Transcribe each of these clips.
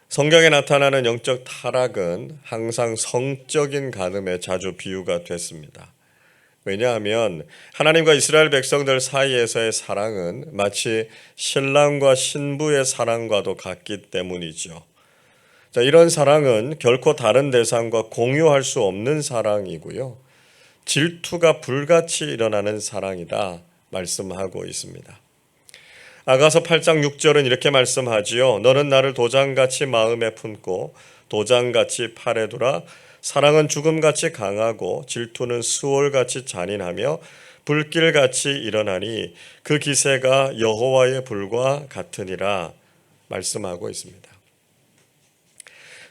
성경에 나타나는 영적 타락은 항상 성적인 간음에 자주 비유가 됐습니다. 왜냐하면 하나님과 이스라엘 백성들 사이에서의 사랑은 마치 신랑과 신부의 사랑과도 같기 때문이죠. 자, 이런 사랑은 결코 다른 대상과 공유할 수 없는 사랑이고요. 질투가 불같이 일어나는 사랑이다 말씀하고 있습니다. 아가서 8장 6절은 이렇게 말씀하지요. 너는 나를 도장같이 마음에 품고 도장같이 팔에 두라. 사랑은 죽음같이 강하고 질투는 수월같이 잔인하며 불길같이 일어나니 그 기세가 여호와의 불과 같으니라 말씀하고 있습니다.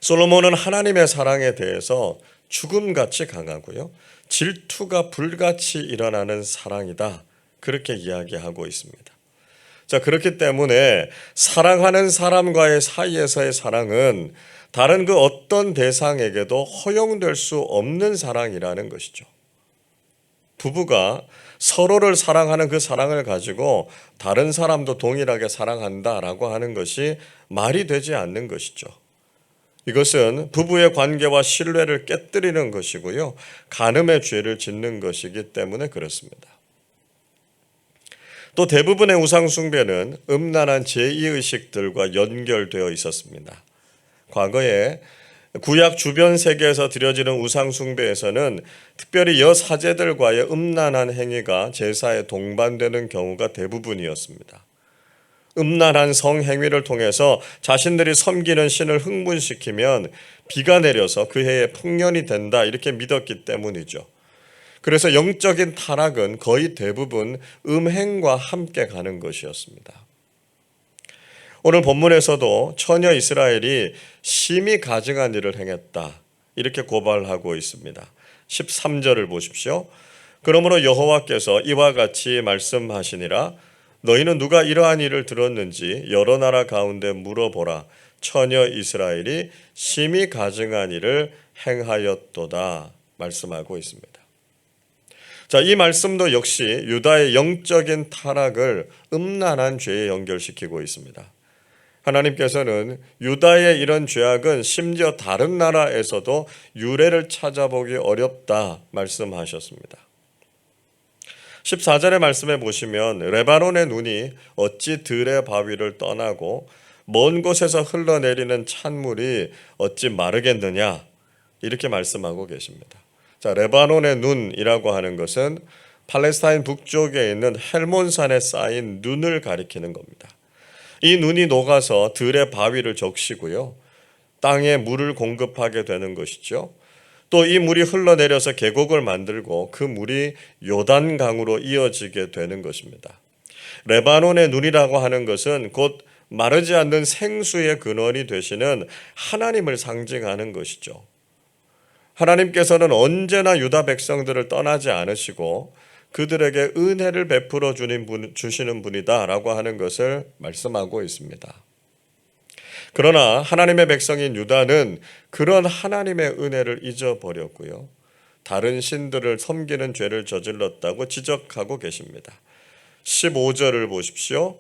솔로몬은 하나님의 사랑에 대해서 죽음같이 강하고요, 질투가 불같이 일어나는 사랑이다 그렇게 이야기하고 있습니다. 자, 그렇기 때문에 사랑하는 사람과의 사이에서의 사랑은 다른 그 어떤 대상에게도 허용될 수 없는 사랑이라는 것이죠. 부부가 서로를 사랑하는 그 사랑을 가지고 다른 사람도 동일하게 사랑한다라고 하는 것이 말이 되지 않는 것이죠. 이것은 부부의 관계와 신뢰를 깨뜨리는 것이고요, 간음의 죄를 짓는 것이기 때문에 그렇습니다. 또 대부분의 우상 숭배는 음란한 제의의식들과 연결되어 있었습니다. 과거에 구약 주변 세계에서 드려지는 우상 숭배에서는 특별히 여사제들과의 음란한 행위가 제사에 동반되는 경우가 대부분이었습니다. 음란한 성행위를 통해서 자신들이 섬기는 신을 흥분시키면 비가 내려서 그 해에 풍년이 된다 이렇게 믿었기 때문이죠. 그래서 영적인 타락은 거의 대부분 음행과 함께 가는 것이었습니다. 오늘 본문에서도 처녀 이스라엘이 심히 가증한 일을 행했다 이렇게 고발하고 있습니다. 13절을 보십시오. 그러므로 여호와께서 이와 같이 말씀하시니라. 너희는 누가 이러한 일을 들었는지 여러 나라 가운데 물어보라. 처녀 이스라엘이 심히 가증한 일을 행하였도다 말씀하고 있습니다. 자, 이 말씀도 역시 유다의 영적인 타락을 음란한 죄에 연결시키고 있습니다. 하나님께서는 유다의 이런 죄악은 심지어 다른 나라에서도 유례를 찾아보기 어렵다 말씀하셨습니다. 14절의 말씀에 보시면 레바논의 눈이 어찌 들의 바위를 떠나고 먼 곳에서 흘러내리는 찬물이 어찌 마르겠느냐 이렇게 말씀하고 계십니다. 자, 레바논의 눈이라고 하는 것은 팔레스타인 북쪽에 있는 헬몬산에 쌓인 눈을 가리키는 겁니다. 이 눈이 녹아서 들의 바위를 적시고요, 땅에 물을 공급하게 되는 것이죠. 또 이 물이 흘러내려서 계곡을 만들고 그 물이 요단강으로 이어지게 되는 것입니다. 레바논의 눈이라고 하는 것은 곧 마르지 않는 생수의 근원이 되시는 하나님을 상징하는 것이죠. 하나님께서는 언제나 유다 백성들을 떠나지 않으시고 그들에게 은혜를 베풀어 주시는 분이다라고 하는 것을 말씀하고 있습니다. 그러나 하나님의 백성인 유다는 그런 하나님의 은혜를 잊어버렸고요, 다른 신들을 섬기는 죄를 저질렀다고 지적하고 계십니다. 15절을 보십시오.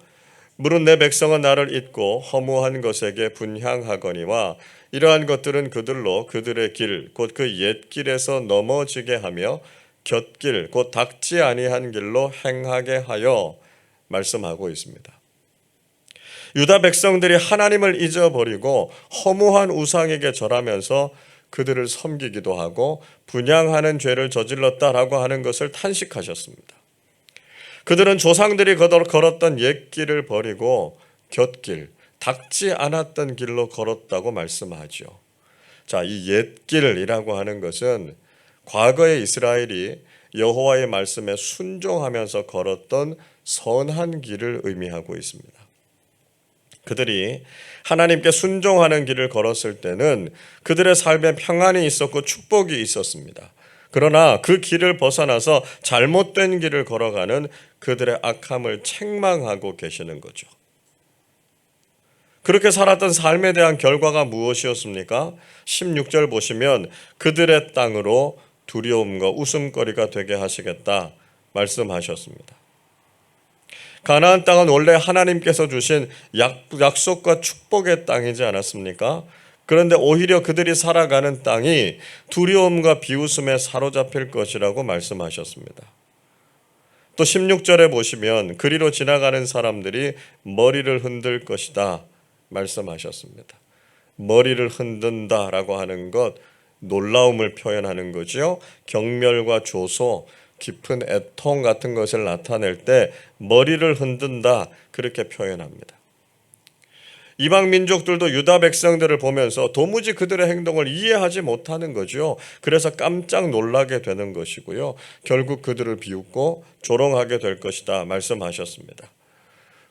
물은 내 백성은 나를 잊고 허무한 것에게 분향하거니와 이러한 것들은 그들로 그들의 길 곧 그 옛길에서 넘어지게 하며 곁길 곧 닦지 아니한 길로 행하게 하여 말씀하고 있습니다. 유다 백성들이 하나님을 잊어버리고 허무한 우상에게 절하면서 그들을 섬기기도 하고 분향하는 죄를 저질렀다라고 하는 것을 탄식하셨습니다. 그들은 조상들이 걸었던 옛길을 버리고 곁길, 닦지 않았던 길로 걸었다고 말씀하죠. 자, 이 옛길이라고 하는 것은 과거의 이스라엘이 여호와의 말씀에 순종하면서 걸었던 선한 길을 의미하고 있습니다. 그들이 하나님께 순종하는 길을 걸었을 때는 그들의 삶에 평안이 있었고 축복이 있었습니다. 그러나 그 길을 벗어나서 잘못된 길을 걸어가는 그들의 악함을 책망하고 계시는 거죠. 그렇게 살았던 삶에 대한 결과가 무엇이었습니까? 16절 보시면 그들의 땅으로 두려움과 웃음거리가 되게 하시겠다 말씀하셨습니다. 가나안 땅은 원래 하나님께서 주신 약속과 축복의 땅이지 않았습니까? 그런데 오히려 그들이 살아가는 땅이 두려움과 비웃음에 사로잡힐 것이라고 말씀하셨습니다. 또 16절에 보시면 그리로 지나가는 사람들이 머리를 흔들 것이다 말씀하셨습니다. 머리를 흔든다라고 하는 것, 놀라움을 표현하는 거죠. 경멸과 조소, 깊은 애통 같은 것을 나타낼 때 머리를 흔든다 그렇게 표현합니다. 이방 민족들도 유다 백성들을 보면서 도무지 그들의 행동을 이해하지 못하는 거죠. 그래서 깜짝 놀라게 되는 것이고요. 결국 그들을 비웃고 조롱하게 될 것이다 말씀하셨습니다.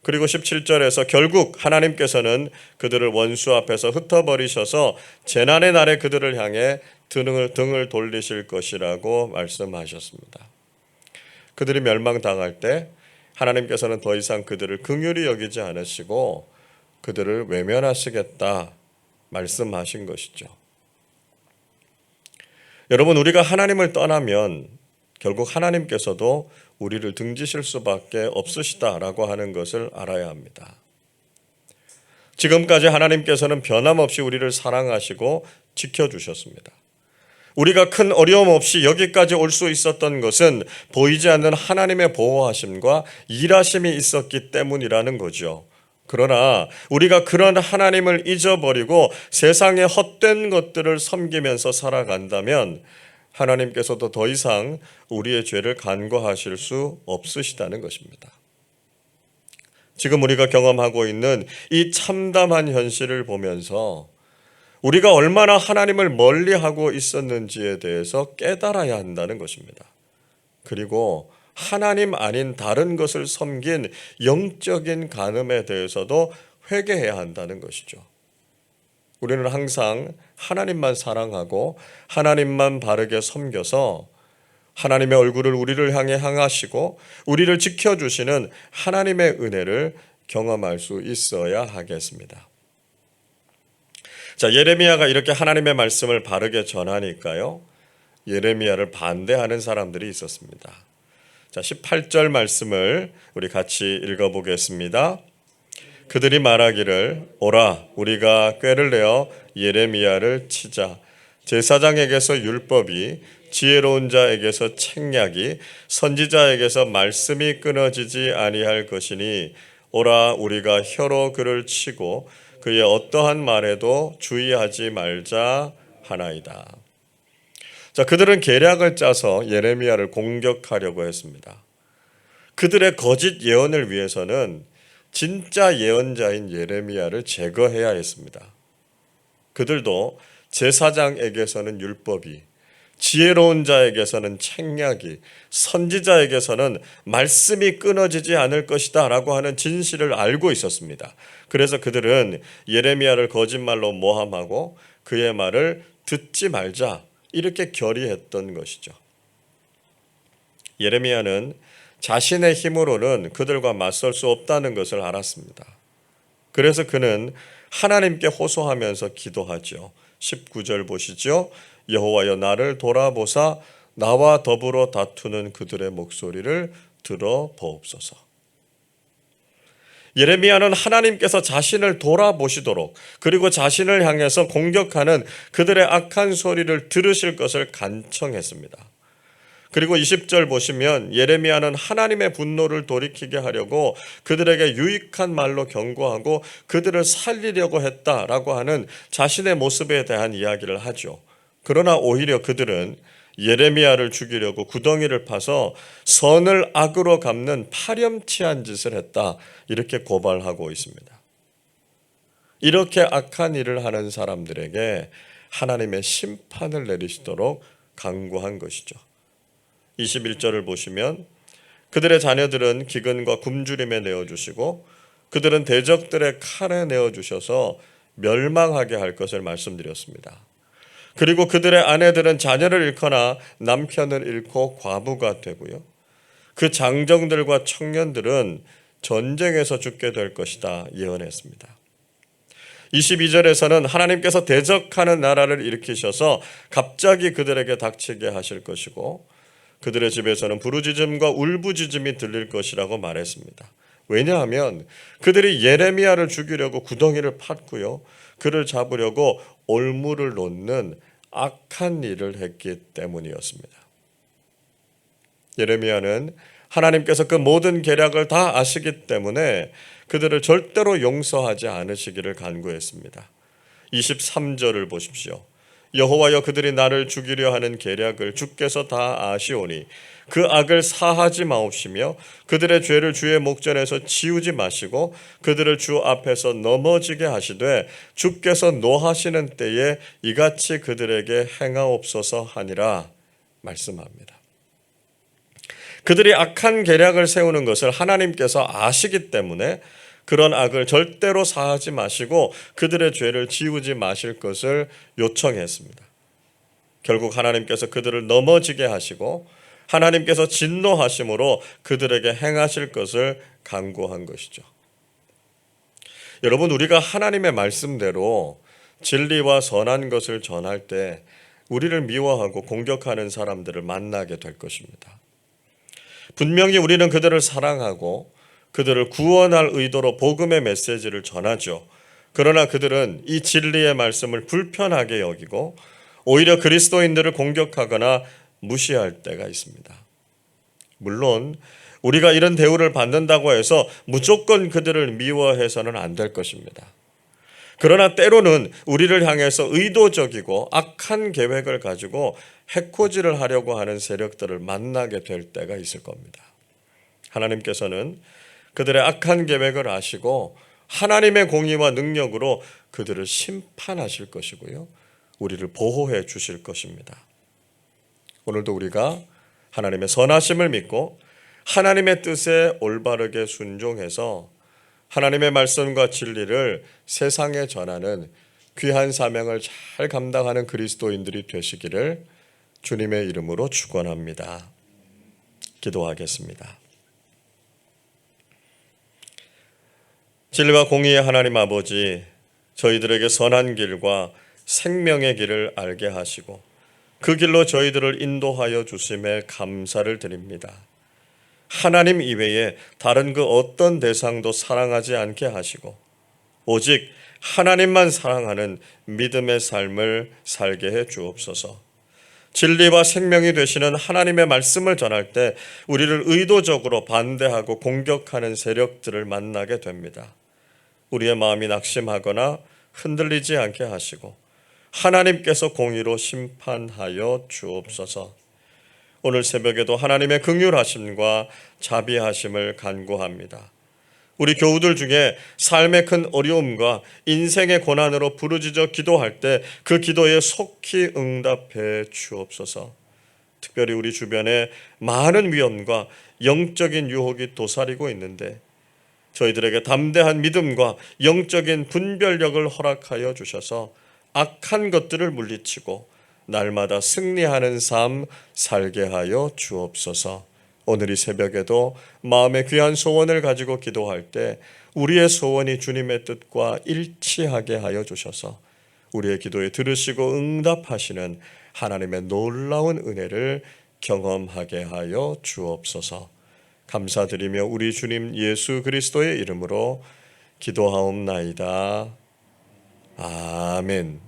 그리고 17절에서 결국 하나님께서는 그들을 원수 앞에서 흩어버리셔서 재난의 날에 그들을 향해 등을 돌리실 것이라고 말씀하셨습니다. 그들이 멸망당할 때 하나님께서는 더 이상 그들을 긍휼히 여기지 않으시고 그들을 외면하시겠다 말씀하신 것이죠. 여러분, 우리가 하나님을 떠나면 결국 하나님께서도 우리를 등지실 수밖에 없으시다라고 하는 것을 알아야 합니다. 지금까지 하나님께서는 변함없이 우리를 사랑하시고 지켜주셨습니다. 우리가 큰 어려움 없이 여기까지 올 수 있었던 것은 보이지 않는 하나님의 보호하심과 일하심이 있었기 때문이라는 거죠. 그러나 우리가 그런 하나님을 잊어버리고 세상의 헛된 것들을 섬기면서 살아간다면 하나님께서도 더 이상 우리의 죄를 간과하실 수 없으시다는 것입니다. 지금 우리가 경험하고 있는 이 참담한 현실을 보면서 우리가 얼마나 하나님을 멀리하고 있었는지에 대해서 깨달아야 한다는 것입니다. 그리고 하나님 아닌 다른 것을 섬긴 영적인 간음에 대해서도 회개해야 한다는 것이죠. 우리는 항상 하나님만 사랑하고 하나님만 바르게 섬겨서 하나님의 얼굴을 우리를 향해 향하시고 우리를 지켜주시는 하나님의 은혜를 경험할 수 있어야 하겠습니다. 자, 예레미야가 이렇게 하나님의 말씀을 바르게 전하니까요, 예레미야를 반대하는 사람들이 있었습니다. 자, 18절 말씀을 우리 같이 읽어보겠습니다. 그들이 말하기를 오라 우리가 꾀를 내어 예레미야를 치자. 제사장에게서 율법이, 지혜로운 자에게서 책략이, 선지자에게서 말씀이 끊어지지 아니할 것이니 오라 우리가 혀로 그를 치고 그의 어떠한 말에도 주의하지 말자 하나이다. 자, 그들은 계략을 짜서 예레미야를 공격하려고 했습니다. 그들의 거짓 예언을 위해서는 진짜 예언자인 예레미야를 제거해야 했습니다. 그들도 제사장에게서는 율법이, 지혜로운 자에게서는 책략이, 선지자에게서는 말씀이 끊어지지 않을 것이다 라고 하는 진실을 알고 있었습니다. 그래서 그들은 예레미야를 거짓말로 모함하고 그의 말을 듣지 말자 이렇게 결의했던 것이죠. 예레미야는 자신의 힘으로는 그들과 맞설 수 없다는 것을 알았습니다. 그래서 그는 하나님께 호소하면서 기도하죠. 19절 보시죠. 여호와여 나를 돌아보사 나와 더불어 다투는 그들의 목소리를 들어보옵소서. 예레미야는 하나님께서 자신을 돌아보시도록 그리고 자신을 향해서 공격하는 그들의 악한 소리를 들으실 것을 간청했습니다. 그리고 20절 보시면 예레미야는 하나님의 분노를 돌이키게 하려고 그들에게 유익한 말로 경고하고 그들을 살리려고 했다라고 하는 자신의 모습에 대한 이야기를 하죠. 그러나 오히려 그들은 예레미야를 죽이려고 구덩이를 파서 선을 악으로 갚는 파렴치한 짓을 했다 이렇게 고발하고 있습니다. 이렇게 악한 일을 하는 사람들에게 하나님의 심판을 내리시도록 강구한 것이죠. 21절을 보시면 그들의 자녀들은 기근과 굶주림에 내어주시고 그들은 대적들의 칼에 내어주셔서 멸망하게 할 것을 말씀드렸습니다. 그리고 그들의 아내들은 자녀를 잃거나 남편을 잃고 과부가 되고요. 그 장정들과 청년들은 전쟁에서 죽게 될 것이다 예언했습니다. 22절에서는 하나님께서 대적하는 나라를 일으키셔서 갑자기 그들에게 닥치게 하실 것이고 그들의 집에서는 부르짖음과 울부짖음이 들릴 것이라고 말했습니다. 왜냐하면 그들이 예레미야를 죽이려고 구덩이를 팠고요. 그를 잡으려고 올무를 놓는 악한 일을 했기 때문이었습니다. 예레미야는 하나님께서 그 모든 계략을 다 아시기 때문에 그들을 절대로 용서하지 않으시기를 간구했습니다. 23절을 보십시오. 여호와여, 그들이 나를 죽이려 하는 계략을 주께서 다 아시오니 그 악을 사하지 마옵시며 그들의 죄를 주의 목전에서 지우지 마시고 그들을 주 앞에서 넘어지게 하시되 주께서 노하시는 때에 이같이 그들에게 행하옵소서 하니라 말씀합니다. 그들이 악한 계략을 세우는 것을 하나님께서 아시기 때문에 그런 악을 절대로 사하지 마시고 그들의 죄를 지우지 마실 것을 요청했습니다. 결국 하나님께서 그들을 넘어지게 하시고 하나님께서 진노하심으로 그들에게 행하실 것을 간구한 것이죠. 여러분, 우리가 하나님의 말씀대로 진리와 선한 것을 전할 때 우리를 미워하고 공격하는 사람들을 만나게 될 것입니다. 분명히 우리는 그들을 사랑하고 그들을 구원할 의도로 복음의 메시지를 전하죠. 그러나 그들은 이 진리의 말씀을 불편하게 여기고 오히려 그리스도인들을 공격하거나 무시할 때가 있습니다. 물론 우리가 이런 대우를 받는다고 해서 무조건 그들을 미워해서는 안 될 것입니다. 그러나 때로는 우리를 향해서 의도적이고 악한 계획을 가지고 해코지를 하려고 하는 세력들을 만나게 될 때가 있을 겁니다. 하나님께서는 그들의 악한 계획을 아시고 하나님의 공의와 능력으로 그들을 심판하실 것이고요. 우리를 보호해 주실 것입니다. 오늘도 우리가 하나님의 선하심을 믿고 하나님의 뜻에 올바르게 순종해서 하나님의 말씀과 진리를 세상에 전하는 귀한 사명을 잘 감당하는 그리스도인들이 되시기를 주님의 이름으로 축원합니다. 기도하겠습니다. 진리와 공의의 하나님 아버지, 저희들에게 선한 길과 생명의 길을 알게 하시고 그 길로 저희들을 인도하여 주심에 감사를 드립니다. 하나님 이외에 다른 그 어떤 대상도 사랑하지 않게 하시고 오직 하나님만 사랑하는 믿음의 삶을 살게 해 주옵소서. 진리와 생명이 되시는 하나님의 말씀을 전할 때 우리를 의도적으로 반대하고 공격하는 세력들을 만나게 됩니다. 우리의 마음이 낙심하거나 흔들리지 않게 하시고 하나님께서 공의로 심판하여 주옵소서. 오늘 새벽에도 하나님의 긍휼하심과 자비하심을 간구합니다. 우리 교우들 중에 삶의 큰 어려움과 인생의 고난으로 부르짖어 기도할 때 그 기도에 속히 응답해 주옵소서. 특별히 우리 주변에 많은 위험과 영적인 유혹이 도사리고 있는데 저희들에게 담대한 믿음과 영적인 분별력을 허락하여 주셔서 악한 것들을 물리치고 날마다 승리하는 삶 살게 하여 주옵소서. 오늘 이 새벽에도 마음의 귀한 소원을 가지고 기도할 때 우리의 소원이 주님의 뜻과 일치하게 하여 주셔서 우리의 기도에 들으시고 응답하시는 하나님의 놀라운 은혜를 경험하게 하여 주옵소서. 감사드리며 우리 주님 예수 그리스도의 이름으로 기도하옵나이다. 아멘.